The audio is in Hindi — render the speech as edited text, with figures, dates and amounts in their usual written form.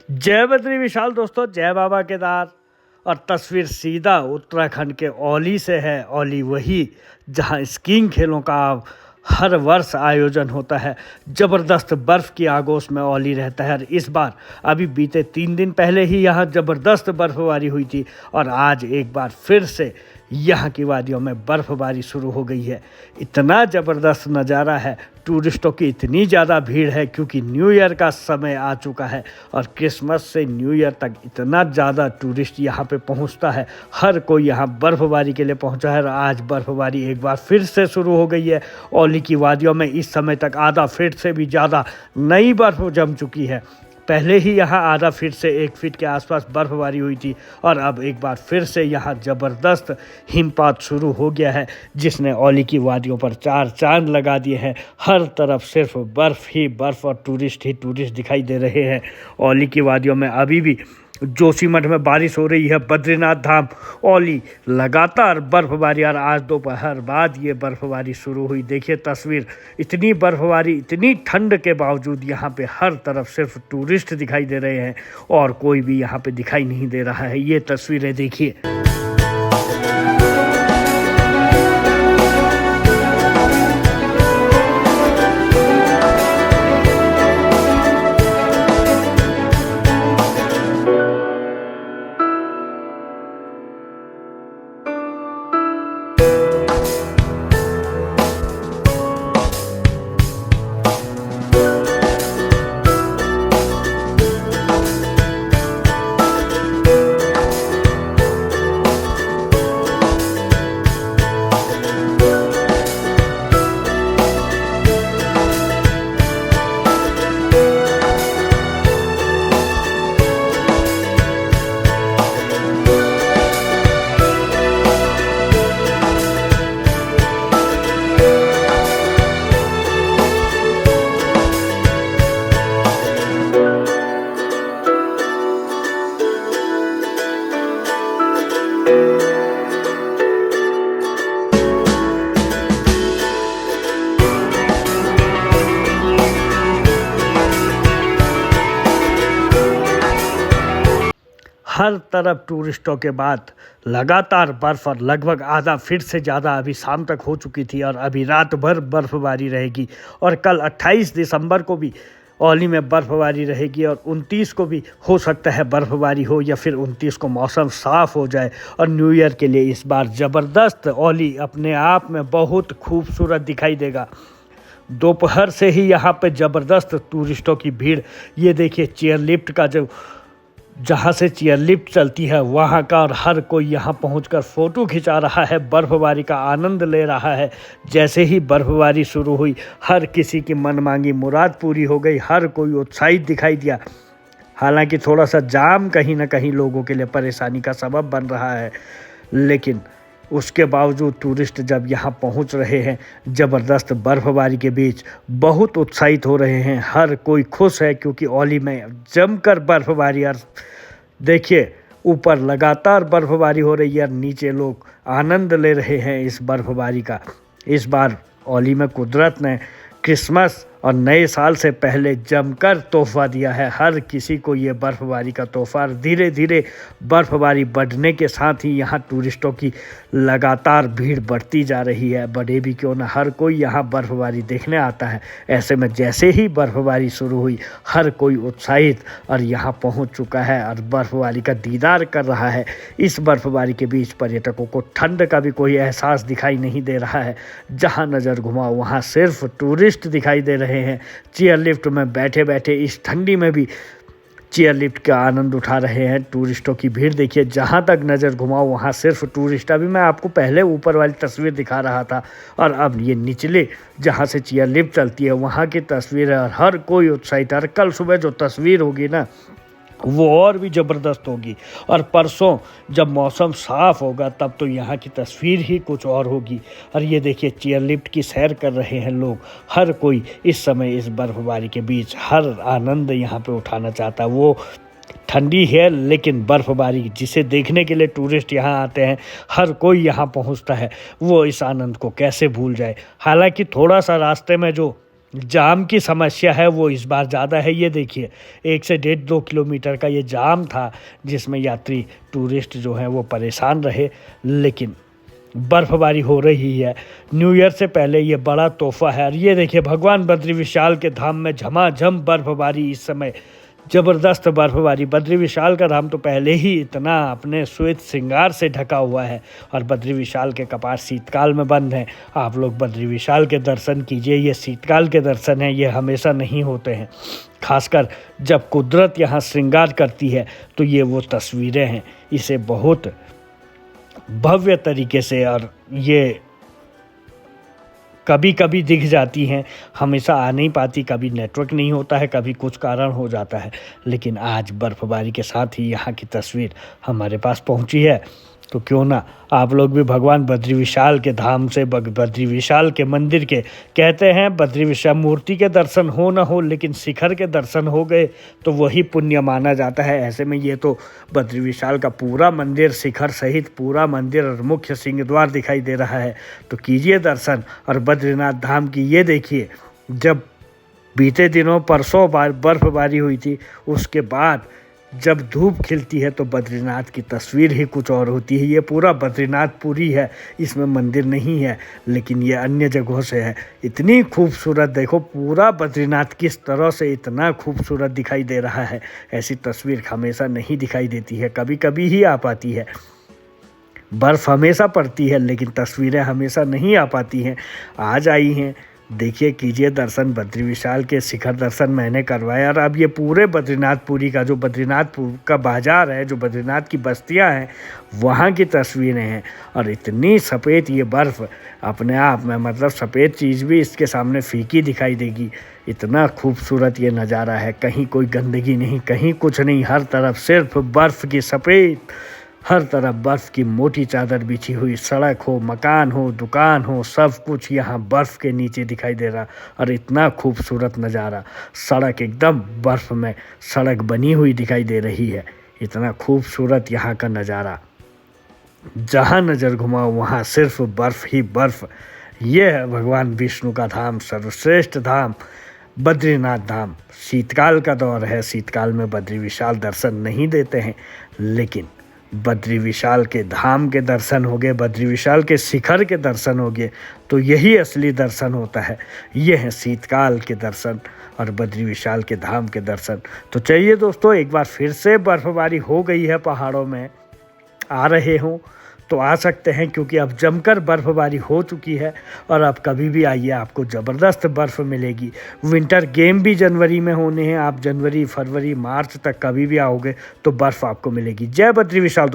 जय बद्री विशाल दोस्तों, जय बाबा केदार। और तस्वीर सीधा उत्तराखंड के औली से है। औली वही जहां स्कीइंग खेलों का हर वर्ष आयोजन होता है। ज़बरदस्त बर्फ़ की आगोश में औली रहता है और इस बार अभी बीते 3 दिन पहले ही यहाँ ज़बरदस्त बर्फबारी हुई थी और आज एक बार फिर से यहाँ की वादियों में बर्फबारी शुरू हो गई है। इतना ज़बरदस्त नज़ारा है, टूरिस्टों की इतनी ज़्यादा भीड़ है क्योंकि न्यू ईयर का समय आ चुका है और क्रिसमस से न्यू ईयर तक इतना ज़्यादा टूरिस्ट यहाँ पे पहुँचता है। हर कोई यहाँ बर्फबारी के लिए पहुँचा है और आज बर्फबारी एक बार फिर से शुरू हो गई है। औली की वादियों में इस समय तक आधा फीट से भी ज़्यादा नई बर्फ जम चुकी है। पहले ही यहाँ आधा फीट से 1 फीट के आसपास बर्फबारी हुई थी और अब एक बार फिर से यहाँ ज़बरदस्त हिमपात शुरू हो गया है, जिसने औली की वादियों पर 4 चांद लगा दिए हैं। हर तरफ सिर्फ बर्फ़ ही बर्फ़ और टूरिस्ट ही टूरिस्ट दिखाई दे रहे हैं। औली की वादियों में अभी भी जोशीमठ में बारिश हो रही है। बद्रीनाथ धाम, औली लगातार बर्फबारी और आज दोपहर बाद ये बर्फबारी शुरू हुई। देखिए तस्वीर, इतनी बर्फबारी, इतनी ठंड के बावजूद यहाँ पे हर तरफ सिर्फ टूरिस्ट दिखाई दे रहे हैं और कोई भी यहाँ पे दिखाई नहीं दे रहा है। ये तस्वीरें देखिए। हर तरफ टूरिस्टों के बाद लगातार बर्फ़ और लगभग आधा फीट से ज़्यादा अभी शाम तक हो चुकी थी और अभी रात भर बर्फबारी रहेगी और कल 28 दिसंबर को भी औली में बर्फबारी रहेगी और 29 को भी हो सकता है बर्फबारी हो या फिर 29 को मौसम साफ़ हो जाए। और न्यू ईयर के लिए इस बार ज़बरदस्त औली अपने आप में बहुत खूबसूरत दिखाई देगा। दोपहर से ही यहाँ पे ज़बरदस्त टूरिस्टों की भीड़। ये देखिए चेयर लिफ्ट का जहाँ से चेयर लिफ्ट चलती है वहाँ का, और हर कोई यहाँ पहुँचकर फ़ोटो खिंचा रहा है, बर्फबारी का आनंद ले रहा है। जैसे ही बर्फबारी शुरू हुई हर किसी की मनमांगी मुराद पूरी हो गई, हर कोई उत्साहित दिखाई दिया। हालांकि थोड़ा सा जाम कहीं ना कहीं लोगों के लिए परेशानी का सबब बन रहा है, लेकिन उसके बावजूद टूरिस्ट जब यहाँ पहुँच रहे हैं ज़बरदस्त बर्फबारी के बीच बहुत उत्साहित हो रहे हैं। हर कोई खुश है क्योंकि औली में जमकर बर्फबारी, और देखिए ऊपर लगातार बर्फबारी हो रही है और नीचे लोग आनंद ले रहे हैं इस बर्फबारी का। इस बार औली में कुदरत ने क्रिसमस और नए साल से पहले जमकर तोहफा दिया है हर किसी को ये बर्फबारी का तोहफा। धीरे धीरे बर्फबारी बढ़ने के साथ ही यहाँ टूरिस्टों की लगातार भीड़ बढ़ती जा रही है। बड़े भी क्यों ना, हर कोई यहाँ बर्फबारी देखने आता है। ऐसे में जैसे ही बर्फबारी शुरू हुई हर कोई उत्साहित और यहाँ पहुँच चुका है और बर्फबारी का दीदार कर रहा है। इस बर्फबारी के बीच पर्यटकों को ठंड का भी कोई एहसास दिखाई नहीं दे रहा है। जहाँ नज़र घुमाओ वहाँ सिर्फ टूरिस्ट दिखाई दे रहे हैं। चेयर लिफ्ट में बैठे बैठे इस ठंडी में भी चेयर लिफ्ट का आनंद उठा रहे हैं। टूरिस्टों की भीड़ देखिए, जहां तक नज़र घुमाओ वहां सिर्फ टूरिस्ट। अभी मैं आपको पहले ऊपर वाली तस्वीर दिखा रहा था और अब ये निचले जहां से चेयर लिफ्ट चलती है वहां की तस्वीर है और हर कोई उत्साहित है। कल सुबह जो तस्वीर होगी ना वो और भी ज़बरदस्त होगी और परसों जब मौसम साफ़ होगा तब तो यहाँ की तस्वीर ही कुछ और होगी। और ये देखिए चेयर लिफ्ट की सैर कर रहे हैं लोग। हर कोई इस समय इस बर्फबारी के बीच हर आनंद यहाँ पे उठाना चाहता है। वो ठंडी है लेकिन बर्फबारी जिसे देखने के लिए टूरिस्ट यहाँ आते हैं, हर कोई यहाँ पहुँचता है, वो इस आनंद को कैसे भूल जाए। हालांकि थोड़ा सा रास्ते में जो जाम की समस्या है वो इस बार ज़्यादा है। ये देखिए 1 से 1.5-2 किलोमीटर का ये जाम था जिसमें यात्री टूरिस्ट जो हैं वो परेशान रहे, लेकिन बर्फबारी हो रही है। न्यू ईयर से पहले ये बड़ा तोहफा है। और ये देखिए भगवान बद्री विशाल के धाम में झमाझम बर्फबारी, इस समय ज़बरदस्त बर्फबारी। बद्री विशाल का धाम तो पहले ही इतना अपने श्वेत श्रृंगार से ढका हुआ है और बद्री विशाल के कपाट शीतकाल में बंद हैं। आप लोग बद्री विशाल के दर्शन कीजिए, ये शीतकाल के दर्शन हैं, ये हमेशा नहीं होते हैं। खासकर जब कुदरत यहाँ श्रृंगार करती है तो ये वो तस्वीरें हैं, इसे बहुत भव्य तरीके से, और ये कभी कभी दिख जाती हैं, हमेशा आ नहीं पाती, कभी नेटवर्क नहीं होता है, कभी कुछ कारण हो जाता है, लेकिन आज बर्फबारी के साथ ही यहाँ की तस्वीर हमारे पास पहुँची है। तो क्यों ना आप लोग भी भगवान बद्री विशाल के धाम से, बद्री विशाल के मंदिर के, कहते हैं बद्री विशाल मूर्ति के दर्शन हो ना हो, लेकिन शिखर के दर्शन हो गए तो वही पुण्य माना जाता है। ऐसे में ये तो बद्री विशाल का पूरा मंदिर, शिखर सहित पूरा मंदिर और मुख्य सिंहद्वार दिखाई दे रहा है। तो कीजिए दर्शन। और बद्रीनाथ धाम की ये देखिए, जब बीते दिनों परसों बर्फबारी हुई थी, उसके बाद जब धूप खिलती है तो बद्रीनाथ की तस्वीर ही कुछ और होती है। ये पूरा बद्रीनाथपुरी है, इसमें मंदिर नहीं है, लेकिन ये अन्य जगहों से है। इतनी खूबसूरत, देखो पूरा बद्रीनाथ किस तरह से इतना खूबसूरत दिखाई दे रहा है। ऐसी तस्वीर हमेशा नहीं दिखाई देती है, कभी कभी ही आ पाती है। बर्फ़ हमेशा पड़ती है लेकिन तस्वीरें हमेशा नहीं आ पाती हैं। आज आई हैं, देखिए कीजिए दर्शन। बद्री विशाल के शिखर दर्शन मैंने करवाया। और अब ये पूरे बद्रीनाथपुरी का, जो बद्रीनाथपुर का बाज़ार है, जो बद्रीनाथ की बस्तियां हैं, वहाँ की तस्वीरें हैं। और इतनी सफ़ेद ये बर्फ़ अपने आप में, मतलब सफ़ेद चीज़ भी इसके सामने फीकी दिखाई देगी। इतना खूबसूरत ये नज़ारा है, कहीं कोई गंदगी नहीं, कहीं कुछ नहीं, हर तरफ सिर्फ बर्फ़ की सफ़ेद, हर तरफ बर्फ़ की मोटी चादर बिछी हुई। सड़क हो, मकान हो, दुकान हो, सब कुछ यहाँ बर्फ़ के नीचे दिखाई दे रहा। और इतना खूबसूरत नज़ारा, सड़क एकदम बर्फ़ में सड़क बनी हुई दिखाई दे रही है। इतना खूबसूरत यहाँ का नज़ारा, जहाँ नज़र घुमाओ वहाँ सिर्फ बर्फ़ ही बर्फ़। ये है भगवान विष्णु का धाम, सर्वश्रेष्ठ धाम बद्रीनाथ धाम। शीतकाल का दौर है, शीतकाल में बद्री विशाल दर्शन नहीं देते हैं, लेकिन बद्री विशाल के धाम के दर्शन हो गए, बद्री विशाल के शिखर के दर्शन हो गए, तो यही असली दर्शन होता है। ये है शीतकाल के दर्शन और बद्री विशाल के धाम के दर्शन। तो चलिए दोस्तों, एक बार फिर से बर्फबारी हो गई है पहाड़ों में। आ रहे हों तो आ सकते हैं, क्योंकि अब जमकर बर्फबारी हो चुकी है। और अब कभी भी आइए, आपको ज़बरदस्त बर्फ़ मिलेगी। विंटर गेम भी जनवरी में होने हैं, आप जनवरी, फरवरी, मार्च तक कभी भी आओगे तो बर्फ़ आपको मिलेगी। जय बद्री विशाल।